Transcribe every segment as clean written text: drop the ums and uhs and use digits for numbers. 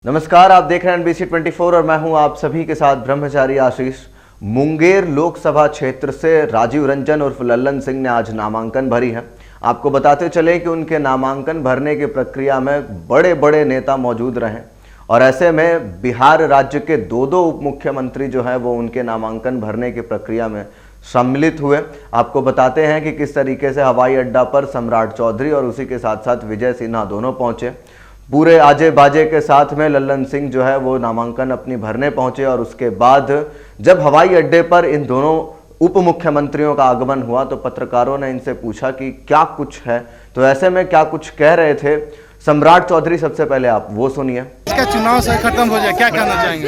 नमस्कार, आप देख रहे हैं NBC 24 और मैं हूं आप सभी के साथ ब्रह्मचारी आशीष। मुंगेर लोकसभा क्षेत्र से राजीव रंजन उर्फ लल्लन सिंह ने आज नामांकन भरी है। आपको बताते चले कि उनके नामांकन भरने की प्रक्रिया में बड़े बड़े नेता मौजूद रहे और ऐसे में बिहार राज्य के दो उप मुख्यमंत्री जो है वो उनके नामांकन भरने की प्रक्रिया में सम्मिलित हुए। आपको बताते हैं कि किस तरीके से हवाई अड्डा पर सम्राट चौधरी और उसी के साथ साथ विजय सिन्हा दोनों पहुंचे। पूरे आजे बाजे के साथ में लल्लन सिंह जो है वो नामांकन अपनी भरने पहुंचे और उसके बाद जब हवाई अड्डे पर इन दोनों उप मुख्यमंत्रियों का आगमन हुआ तो पत्रकारों ने इनसे पूछा कि क्या कुछ है, तो ऐसे में क्या कुछ कह रहे थे सम्राट चौधरी। सबसे पहले आप वो सुनिए। इसका चुनाव से खत्म हो जाए, क्या कहना चाहेंगे?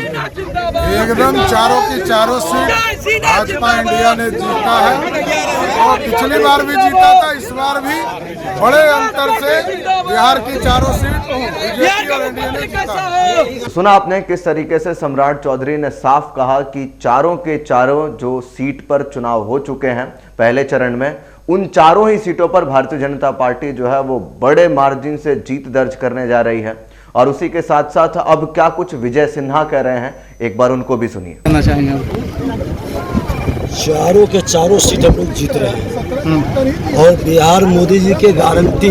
एकदम चारों की चारों सीट भाजपा इंडिया ने जीता है और पिछली बार भी जीता था, इस बार भी बड़े अंतर से बिहार की चारों सीट बीजेपी और एनडीए ने जीता है। सुना आपने किस तरीके से सम्राट चौधरी ने साफ कहा कि चारों के चारों जो सीट पर चुनाव हो चुके हैं पहले चरण में, उन चारों ही सीटों पर भारतीय जनता पार्टी जो है वो बड़े मार्जिन से जीत दर्ज करने जा रही है। और उसी के साथ साथ अब क्या कुछ विजय सिन्हा कह रहे हैं, एक बार उनको भी सुनिए। कहना चाहेंगे? चारों के चारों सीट हम लोग जीत रहे हैं और बिहार मोदी जी के गारंटी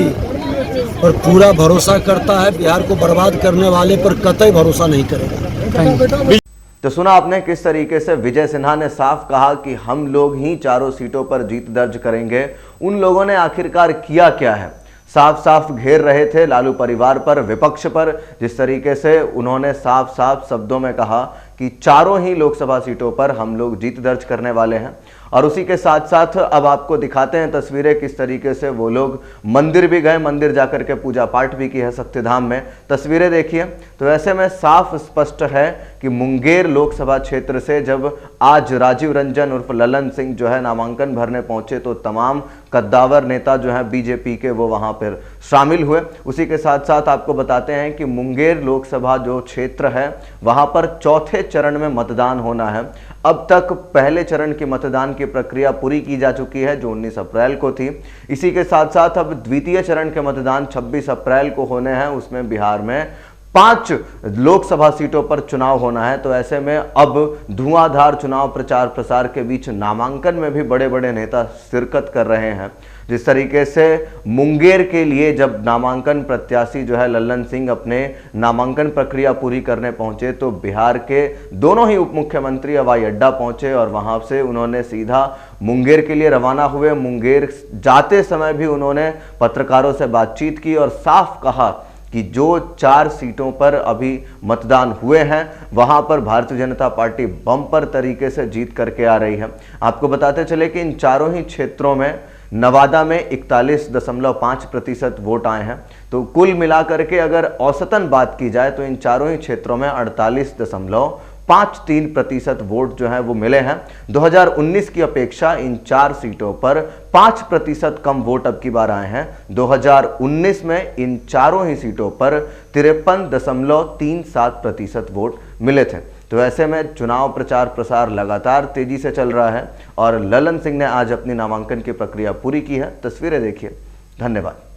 पर पूरा भरोसा करता है। बिहार को बर्बाद करने वाले पर कतई भरोसा नहीं करेगा। तो सुना आपने किस तरीके से विजय सिन्हा ने साफ कहा कि हम लोग ही चारों सीटों पर जीत दर्ज करेंगे। उन लोगों ने आखिरकार किया क्या है? साफ साफ घेर रहे थे लालू परिवार पर, विपक्ष पर। जिस तरीके से उन्होंने साफ साफ शब्दों में कहा कि चारों ही लोकसभा सीटों पर हम लोग जीत दर्ज करने वाले हैं। और उसी के साथ साथ अब आपको दिखाते हैं तस्वीरें किस तरीके से वो लोग मंदिर भी गए, मंदिर जाकर के पूजा पाठ भी की है शक्तिधाम में। तस्वीरें देखिए। तो ऐसे में साफ स्पष्ट है कि मुंगेर लोकसभा क्षेत्र से जब आज राजीव रंजन उर्फ लल्लन सिंह जो है नामांकन भरने पहुंचे तो तमाम कद्दावर नेता जो है बीजेपी के वो वहां पर शामिल हुए। उसी के साथ साथ आपको बताते हैं कि मुंगेर लोकसभा जो क्षेत्र है वहां पर चौथे चरण में मतदान होना है। अब तक पहले चरण की मतदान की प्रक्रिया पूरी की जा चुकी है जो 19 अप्रैल को थी। इसी के साथ साथ अब द्वितीय चरण के मतदान 26 अप्रैल को होने हैं। उसमें बिहार में 5 लोकसभा सीटों पर चुनाव होना है। तो ऐसे में अब धुआंधार चुनाव प्रचार प्रसार के बीच नामांकन में भी बड़े बड़े नेता शिरकत कर रहे हैं। जिस तरीके से मुंगेर के लिए जब नामांकन प्रत्याशी जो है लल्लन सिंह अपने नामांकन प्रक्रिया पूरी करने पहुंचे तो बिहार के दोनों ही उप मुख्यमंत्री हवाई अड्डा पहुंचे और वहां से उन्होंने सीधा मुंगेर के लिए रवाना हुए। मुंगेर जाते समय भी उन्होंने पत्रकारों से बातचीत की और साफ कहा कि जो 4 सीटों पर अभी मतदान हुए हैं वहां पर भारतीय जनता पार्टी बम्पर तरीके से जीत करके आ रही है। आपको बताते चले कि इन चारों ही क्षेत्रों में नवादा में 41.5% वोट आए हैं। तो कुल मिलाकर के अगर औसतन बात की जाए तो इन चारों ही क्षेत्रों में 48.53% वोट जो है वो मिले हैं। 2019 की अपेक्षा इन 4 सीटों पर 5% कम वोट अब की बार आए हैं। 2019 में इन चारों ही सीटों पर 53.37% वोट मिले थे। तो ऐसे में चुनाव प्रचार प्रसार लगातार तेजी से चल रहा है और लल्लन सिंह ने आज अपनी नामांकन की प्रक्रिया पूरी की है। तस्वीरें देखिए। धन्यवाद।